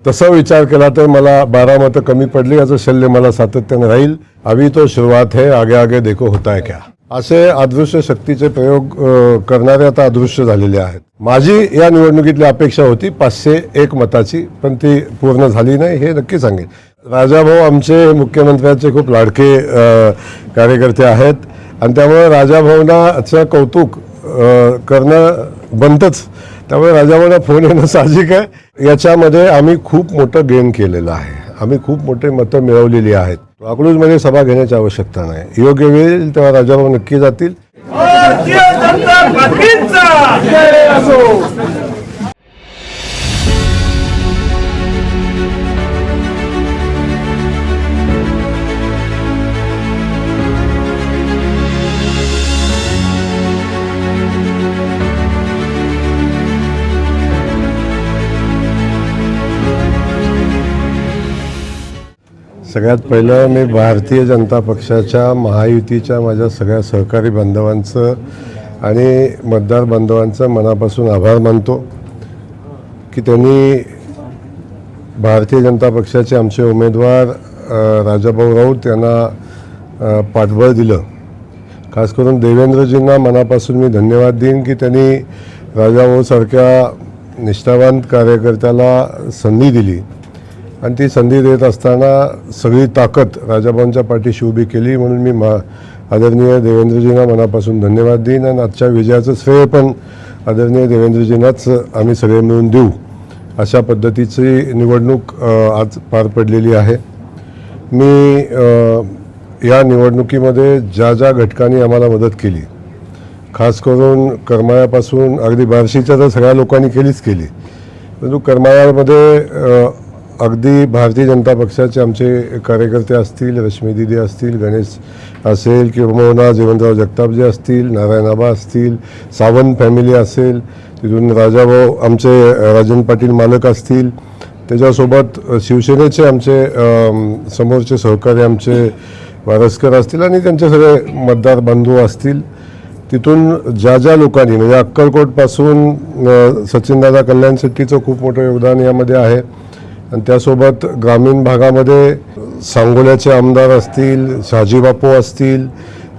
तसा विचार केला तर मला 12 मतं कमी पडली, याचं शल्य मला सातत्याने राहील। अभी तो शुरुआत है, आगे आगे देखो होता है क्या, असे अदृश्य शक्तीचे प्रयोग करणारे आता अदृश्य झालेले आहेत। माझी या निवडणुकीतली अपेक्षा होती 501 मताची, पण ती पूर्ण झाली नाही हे नक्की सांगेन। राजाभाऊ आमचे मुख्यमंत्र्यांचे खूप लाडके कार्यकर्ते आहेत आणि त्यामुळे राजाभाऊंचं कौतुक करणं बनतंच, त्यामुळे राजाभाऊंना फोन येणं साहजिक आहे। याच्यामध्ये आम्ही खूप मोठं गेन केलेलं आहे, आम्ही खूप मोठे मतं मिळवलेली आहेत। अकलूजमध्ये सभा घेण्याची आवश्यकता नाही, योग्य वेळ येईल तेव्हा राजाभाऊ नक्की जातील। भारतीय जनता पार्टीचा जय असो। सगळ्यात पहिलं मी भारतीय जनता पक्षाच्या महायुतीच्या माझ्या सगळ्या सहकारी बांधवांचं आणि मतदार बांधवांचं मनापासून आभार मानतो की त्यांनी भारतीय जनता पक्षाचे आमचे उमेदवार राजाभाऊ राऊत यांना पाठबळ दिलं। खास करून देवेंद्रजींना मनापासून मी धन्यवाद देईन की त्यांनी राजाभाऊसारख्या निष्ठावान कार्यकर्त्याला संधी दिली आणि ती संधी देत असताना सगळी ताकद राजाभाऊंच्या पाठीशी उभी केली, म्हणून मी आदरणीय देवेंद्रजींना मनापासून धन्यवाद देईन आणि आजच्या विजयाचं श्रेय पण आदरणीय देवेंद्रजींनाच आम्ही सगळे मिळून देऊ। अशा पद्धतीची निवडणूक आज पार पडलेली आहे। मी या निवडणुकीमध्ये ज्या ज्या घटकांनी आम्हाला मदत केली, खास करून करमाळ्यापासून अगदी बार्शीच्या तर सगळ्या लोकांनी केलीच केली, परंतु करमाळ्यामध्ये अगदी भारतीय जनता पक्षाचे आमचे कार्यकर्ते असतील, रश्मी दिदी असतील, गणेश असेल किंवा जीवनराव जगतापजी असतील, नारायणाबा असतील, सावंत फॅमिली असेल, तिथून राजाभाऊ आमचे राजन पाटील मालक असतील, त्याच्यासोबत शिवसेनेचे आमचे समोरचे सहकारी आमचे वारसकर असतील आणि त्यांचे सगळे मतदार बंधू असतील। तिथून ज्या ज्या लोकांनी म्हणजे अक्कलकोटपासून सचिनदादा कल्याण शेट्टीचं खूप मोठं योगदान यामध्ये आहे आणि त्यासोबत ग्रामीण भागामध्ये सांगोल्याचे आमदार असतील, शहाजी बापू असतील,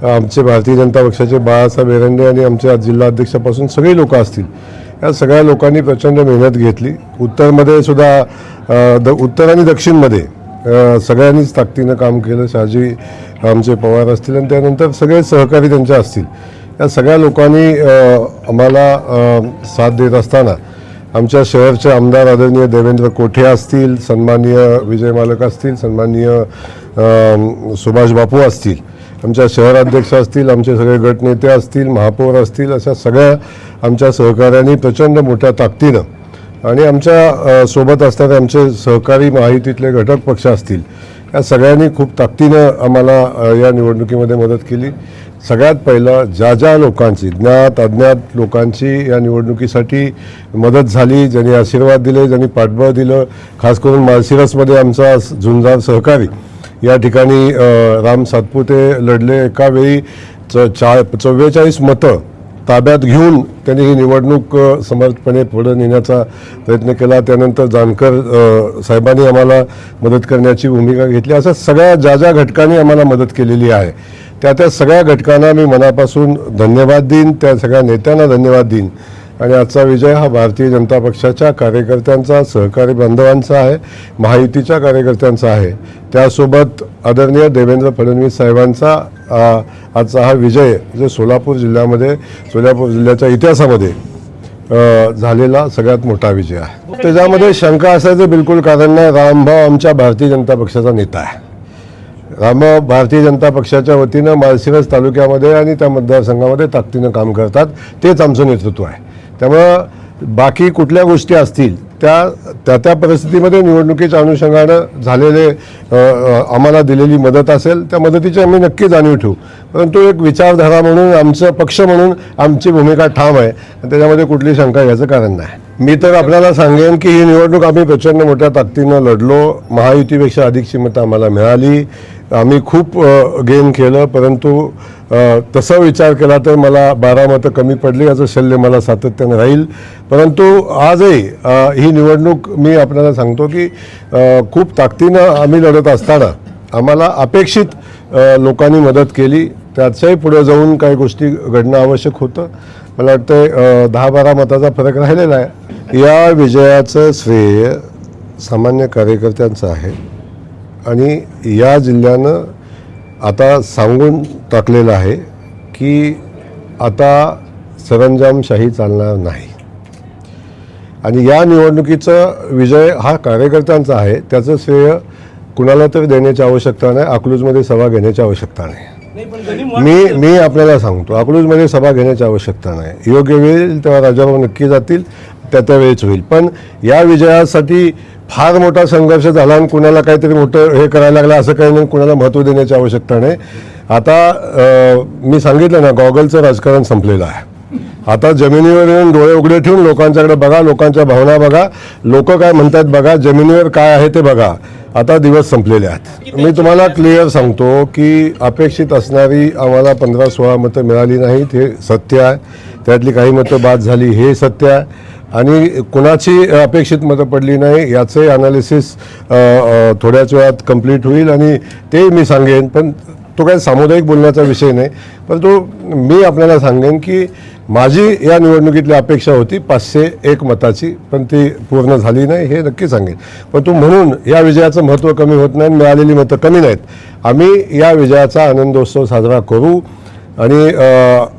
आमचे भारतीय जनता पक्षाचे बाळासाहेब एरंडे आणि आमचे जिल्हा अध्यक्षापासून सगळी लोक असतील, या सगळ्या लोकांनी प्रचंड मेहनत घेतली। उत्तरमध्ये सुद्धा उत्तर आणि दक्षिणमध्ये सगळ्यांनीच ताकदीनं काम केलं। शहाजी आमचे पवार असतील आणि त्यानंतर सगळे सहकारी त्यांचे असतील, या सगळ्या लोकांनी आम्हाला साथ देत असताना आमच्या शहरचे आमदार आदरणीय देवेंद्र कोठे असतील, सन्माननीय विजय मालक असतील, सन्माननीय सुभाष बापू असतील, आमच्या शहराध्यक्ष असतील, आमचे सगळे गटनेते असतील, महापौर असतील, अशा सगळ्या आमच्या सहकाऱ्यांनी प्रचंड मोठ्या ताकदीनं आणि आमच्या सोबत असणारे आमचे सहकारी महायुतीतले घटक पक्ष असतील, या सगळ्यांनी खूप ताकदीनं आम्हाला या निवडणुकीमध्ये मदत केली। सगळ्यात पहिलं ज्या ज्या लोकांची ज्ञात अज्ञात लोकांची या निवडणुकीसाठी मदत झाली, ज्यांनी आशीर्वाद दिले, ज्यांनी पाठबळ दिलं, खास करून माळशिरसमध्ये आमचा झुंजार सहकारी या ठिकाणी राम सातपुते लढले, एका वेळी 44 मतं ताब्यात घेऊन त्यांनी ही निवडणूक समर्थपणे पुढे नेण्याचा प्रयत्न केला। त्यानंतर जानकर साहेबांनी आम्हाला मदत करण्याची भूमिका घेतली। असं सगळ्या ज्या ज्या घटकांनी आम्हाला मदत केलेली आहे त्या सगळ्या घटकांना मी मनापासून धन्यवाद देईन, त्या सगळ्या नेत्यांना धन्यवाद देईन आणि आजचा विजय हा भारतीय जनता पक्षाच्या कार्यकर्त्यांचा, सहकारी बांधवांचा आहे, महायुतीच्या कार्यकर्त्यांचा आहे। त्यासोबत आदरणीय देवेंद्र फडणवीस साहेबांचा आजचा हा विजय जो सोलापूर जिल्ह्याच्या इतिहासामध्ये झालेला सगळ्यात मोठा विजय आहे। त्याच्यामध्ये शंका असायचं बिलकुल कारण नाही। रामभाऊ आमच्या भारतीय जनता पक्षाचा नेता आहे। रामभाऊ भारतीय जनता पक्षाच्या वतीनं माळशिरस तालुक्यामध्ये आणि त्या मतदारसंघामध्ये ताकदीनं काम करतात, तेच आमचं नेतृत्व आहे। त्यामुळं बाकी कुठल्या गोष्टी असतील त्या परिस्थितीमध्ये निवडणुकीच्या अनुषंगानं झालेले आम्हाला दिलेली मदत असेल, त्या मदतीची आम्ही नक्की जाणीव ठेवू, परंतु एक विचारधारा म्हणून आमचं पक्ष म्हणून आमची भूमिका ठाम आहे आणि त्याच्यामध्ये कुठली शंका घ्यायचं कारण नाही। मी तर आपल्याला सांगेन की ही निवडणूक आम्ही प्रचंड मोठ्या ताकदीनं लढलो, महायुतीपेक्षा अधिकची मतं आम्हाला मिळाली, आम्ही खूप गेन केलं, परंतु तसा विचार केला तर मला 12 मतं कमी पडली, याचं शल्य मला सातत्याने राहील. परंतु आजही ही निवडणूक मी आपल्याला सांगतो की खूप ताकदीनं आम्ही लढत असताना आम्हाला अपेक्षित लोकांनी मदत केली. त्याच्याही पुढे जाऊन काही गोष्टी घडणं आवश्यक होतं. मला वाटतं 10-12 मताचा फरक राहिलेला आहे. या विजयाचं श्रेय सामान्य कार्यकर्त्यांचं आहे आणि या जिल्ह्यानं आता सांगून टाकलेलं आहे की आता सरंजामशाही चालणार नाही आणि या निवडणुकीचा विजय हा कार्यकर्त्यांचा आहे. त्याचं श्रेय कुणाला तरी देण्याची आवश्यकता नाही, अकलूजमध्ये सभा घेण्याची आवश्यकता नाही. मी आपल्याला सांगतो, अकलूजमध्ये सभा घेण्याची आवश्यकता नाही. योग्य वेळ तेव्हा राजाभाऊ नक्की जातील, त्या वेळेच होईल. पण या विजयासाठी फार मोठा संघर्ष झाला आणि कुणाला काहीतरी मोठं हे करायला लागलं असं काही नाही, कुणाला महत्त्व देण्याची आवश्यकता नाही. आता मी सांगितलं ना, गॉगलचं राजकारण संपलेलं आहे. आता जमिनीवर येऊन डोळे उघडे ठेवून लोकांच्याकडे बघा, लोकांच्या भावना बघा, लोक काय म्हणतात बघा, जमिनीवर काय आहे ते बघा. आता दिवस संपलेले आहेत. मी तुम्हाला क्लिअर सांगतो की अपेक्षित असणारी आम्हाला 15-16 मतं मिळाली नाहीत, हे सत्य आहे. त्यातली काही मतं बाद झाली, हे सत्य आहे. आणि कुणाची अपेक्षित मतं पडली नाही याचे ॲनालिसिस थोड्याच वेळात कंप्लीट होईल आणि ते मी सांगेन. पण तो काही सामुदायिक बोलण्याचा विषय नाही. परंतु मी आपल्याला सांगेन की माझी या निवडणुकीतली अपेक्षा होती 501 मताची, पण ती पूर्ण झाली नाही, हे नक्की सांगेन. परंतु म्हणून या विजयाचं महत्त्व कमी होत नाही, मिळालेली मतं कमी नाहीत. आम्ही या विजयाचा आनंदोत्सव साजरा करू आणि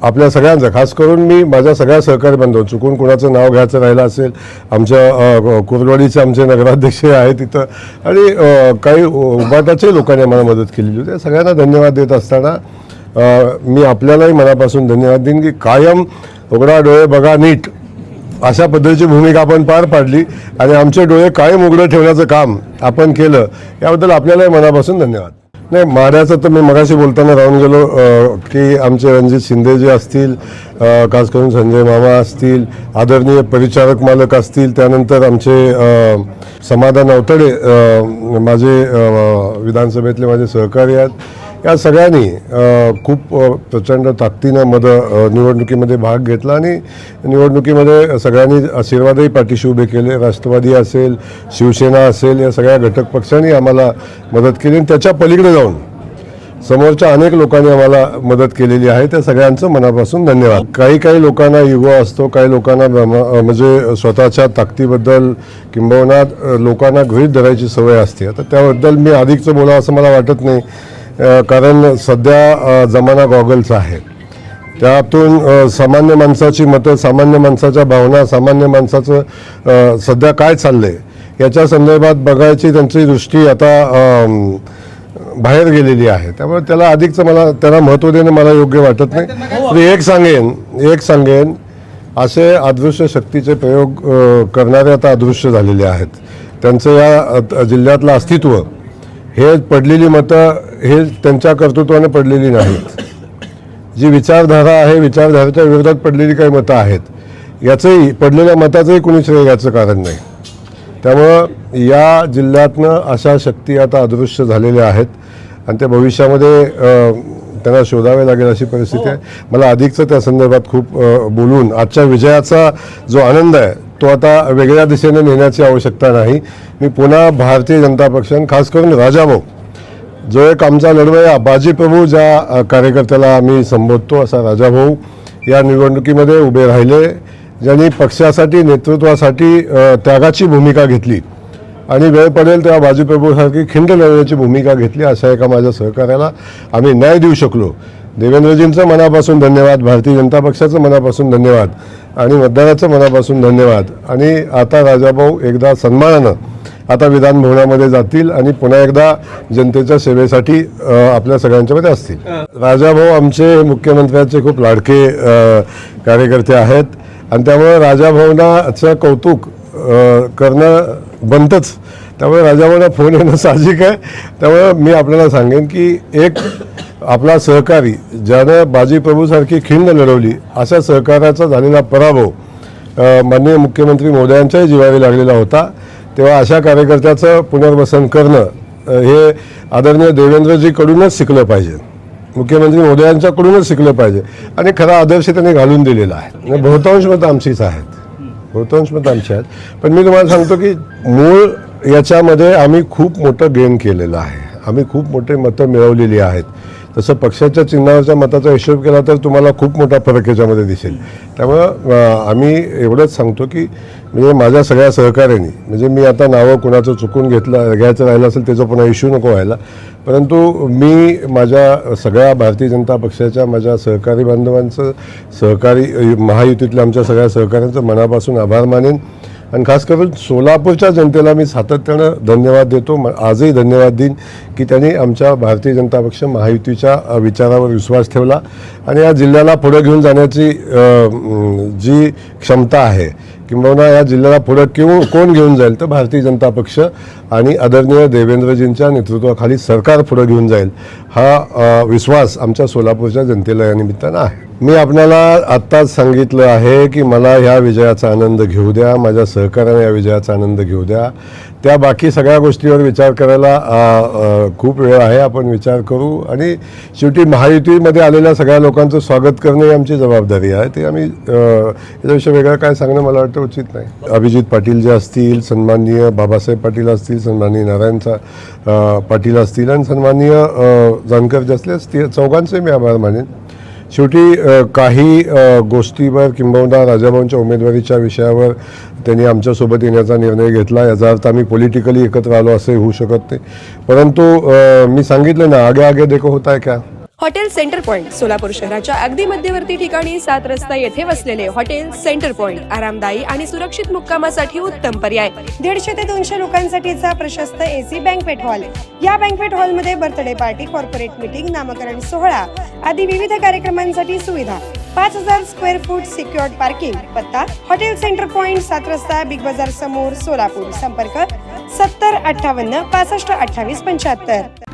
आपल्या सगळ्यांचं, खास करून मी माझ्या सगळ्या सहकारी बांधव, चुकून कुणाचं नाव घ्यायचं राहिलं असेल, आमच्या कुर्डवाडीचे आमचे नगराध्यक्ष आहेत तिथं आणि काही उभाटाचे लोकांनी आम्हाला मदत केलेली होती. सगळ्यांना धन्यवाद देत असताना मी आपल्यालाही मनापासून धन्यवाद देईन की कायम उघडा डोळे बघा नीट अशा पद्धतीची भूमिका आपण पार पाडली आणि आमचे डोळे कायम उघडं ठेवण्याचं काम आपण केलं, याबद्दल आपल्यालाही मनापासून धन्यवाद. नाही, माड्याचं तर मी मगाशी बोलताना राहून गेलो की आमचे रणजित शिंदे जे असतील, खास करून संजय मामा असतील, आदरणीय परिचारक मालक असतील, त्यानंतर आमचे समाधान अवतडे माझे विधानसभेतले माझे सहकारी आहेत, या सगळ्यांनी खूप प्रचंड ताकदीनं निवडणुकीमध्ये भाग घेतला आणि निवडणुकीमध्ये सगळ्यांनी आशीर्वादही पाठीशी उभे केले. राष्ट्रवादी असेल, शिवसेना असेल, या सगळ्या घटक पक्षांनी आम्हाला मदत केली आणि त्याच्या पलीकडे जाऊन समोरच्या अनेक लोकांनी आम्हाला मदत केलेली आहे. त्या सगळ्यांचं मनापासून धन्यवाद. काही लोकांना इगो असतो, काही लोकांना म्हणजे स्वतःच्या ताकदीबद्दल किंबहुना लोकांना गृहीत धरायची सवय असते. आता त्याबद्दल मी अधिकचं बोलावं असं मला वाटत नाही, कारण सध्या जमाना गॉगलचा आहे. त्यातून सामान्य माणसाची मतं, सामान्य माणसाच्या भावना, सामान्य माणसाचं सध्या काय चाललं आहे याच्या संदर्भात बघायची त्यांची दृष्टी आता बाहेर गेलेली आहे. त्यामुळे त्याला अधिकचं त्याला महत्त्व देणं मला योग्य वाटत नाही. मी एक सांगेन असे अदृश्य शक्तीचे प्रयोग करणारे आता अदृश्य झालेले आहेत. त्यांचं या जिल्ह्यातलं अस्तित्व, हे पडलेली मतं हे त्यांच्या कर्तृत्वाने पडलेली नाहीत. जी विचारधारा आहे, विचारधारेच्या विरोधात पडलेली काही मतं आहेत, याचंही पडलेल्या मताचंही कुणी श्रेय घ्यायचं कारण नाही. त्यामुळं या जिल्ह्यातनं अशा शक्ती आता अदृश्य झालेल्या आहेत आणि त्या भविष्यामध्ये त्यांना शोधावे लागेल अशी परिस्थिती आहे. मला अधिकचं त्या संदर्भात खूप बोलून आजच्या विजयाचा जो आनंद आहे तो आता वेगळ्या दिशेने नेण्याची आवश्यकता नाही. मी पुन्हा भारतीय जनता पक्षाने, खास करून राजाभाऊ, जो एक आमचा लढवय्या बाजीप्रभू ज्या कार्यकर्त्याला आम्ही संबोधतो, असा राजाभाऊ या निवडणुकीमध्ये उभे राहिले, ज्यांनी पक्षासाठी, नेतृत्वासाठी त्यागाची भूमिका घेतली आणि वेळ पडेल तेव्हा बाजीप्रभूसारखी खिंड लढवण्याची भूमिका घेतली. अशा एका माझ्या सहकार्याला आम्ही न्याय देऊ शकलो. देवेंद्रजींचं मनापासून धन्यवाद, भारतीय जनता पक्षाचं मनापासून धन्यवाद आणि मतदाराचं मनापासून धन्यवाद. आणि आता राजाभाऊ एकदा सन्मानानं आता विधान भवनामध्ये जातील आणि पुन्हा एकदा जनतेच्या सेवेसाठी आपल्या सगळ्यांच्यामध्ये असतील. राजाभाऊ आमचे मुख्यमंत्र्यांचे खूप लाडके कार्यकर्ते आहेत आणि त्यामुळे राजाभाऊंचं कौतुक करणं बनतंच. त्यामुळे राजाभाऊंना फोन येणं साहजिक आहे. त्यामुळे मी आपल्याला सांगेन की एक आपला सहकारी ज्यानं बाजीप्रभूसारखी खिंड लढवली, अशा सहकार्याचा झालेला पराभव माननीय मुख्यमंत्री महोदयांच्याही जिवारी लागलेला होता. तेव्हा अशा कार्यकर्त्याचं पुनर्वसन करणं हे आदरणीय देवेंद्रजीकडूनच शिकलं पाहिजे. मुख्यमंत्री महोदयांच्याकडूनच शिकलं पाहिजे आणि खरा आदर्श त्यांनी घालून दिलेला आहे. म्हणजे बहुतांश मतं आमचीच आहेत. पण मी तुम्हाला सांगतो की मूळ याच्यामध्ये आम्ही खूप मोठं गेन केलेलं आहे. आम्ही खूप मोठे मतं मिळवलेली आहेत. तसं पक्षाच्या चिन्हावरच्या मताचा हिशोब केला तर तुम्हाला खूप मोठा फरक याच्यामध्ये दिसेल. त्यामुळं आम्ही एवढंच सांगतो की म्हणजे माझ्या सगळ्या सहकार्यांनी, म्हणजे मी आता नावं कुणाचं चुकून घ्यायचं राहिलं असेल त्याचा पुन्हा इश्यू नको व्हायला, परंतु मी माझ्या सगळ्या भारतीय जनता पक्षाच्या माझ्या सहकारी बांधवांचं, महायुतीतल्या आमच्या सगळ्या सहकाऱ्यांचं मनापासून आभार मानेन. आणि खास करून सोलापूरच्या जनतेला मी सातत्यानं धन्यवाद देतो. आजही धन्यवाद देईन की त्यांनी आमच्या भारतीय जनता पक्ष महायुतीच्या विचारावर विश्वास ठेवला आणि या जिल्ह्याला पुढे घेऊन जाण्याची जी क्षमता आहे किंबहुना या जिल्ह्याला पुढे कोण घेऊन जाईल तर भारतीय जनता पक्ष आणि आदरणीय देवेंद्रजींच्या नेतृत्वाखाली सरकार पुढे घेऊन जाईल हा विश्वास आमच्या सोलापूरच्या जनतेला या निमित्तानं आहे. मी आपल्याला आत्ताच सांगितलं आहे की मला ह्या विजयाचा आनंद घेऊ द्या, माझ्या सहकार्याने या विजयाचा आनंद घेऊ द्या. त्या बाकी सगळ्या गोष्टीवर विचार करायला खूप वेळ आहे. आपण विचार करू आणि शेवटी महायुतीमध्ये आलेल्या सगळ्या लोकांचं स्वागत करणे ही आमची जबाबदारी आहे. ते आम्ही याच्याविषयी वेगळं काय सांगणं मला वाटतं उचित नाही. अभिजित पाटील जे असतील, सन्माननीय बाबासाहेब पाटील असतील, सन्माननीय नारायण पाटील असतील आणि सन्माननीय जानकर जे असतील, चौघांचे मी आभार मानेन. शेवटी काही गोष्टीवर किंबहुना राजाभाऊंच्या उमेदवारीच्या विषयावर त्यांनी आमच्यासोबत येण्याचा निर्णय घेतला. याचा अर्थ आम्ही पॉलिटिकली एकत्र आलो असे होऊ शकत नाही. परंतु मी सांगितलं ना, आगे आगे देखो होता है क्या. हॉटेल सेंटर पॉइंट सोलापूर शहराच्या अगदी मध्यवर्ती ठिकाणी 7 रस्ता येथे वसलेले हॉटेल सेंटर पॉइंट आरामदायी आणि सुरक्षित मुक्कामासाठी उत्तम पर्याय. 150 ते 200 लोकांसाठीचा प्रशस्त एसी बँक्वेट हॉल. या बँक्वेट हॉलमध्ये बर्थडे पार्टी, कॉर्पोरेट मीटिंग, नामकरण सोहळा आदी विविध कार्यक्रमांसाठी सुविधा. 5000 स्क्वेअर फूट सिक्युअर्ड पार्किंग. पत्ता हॉटेल सेंटर पॉइंट, 7 रस्ता, बिग बाजार समोर, सोलापूर. संपर्क 70 58 65 28 75.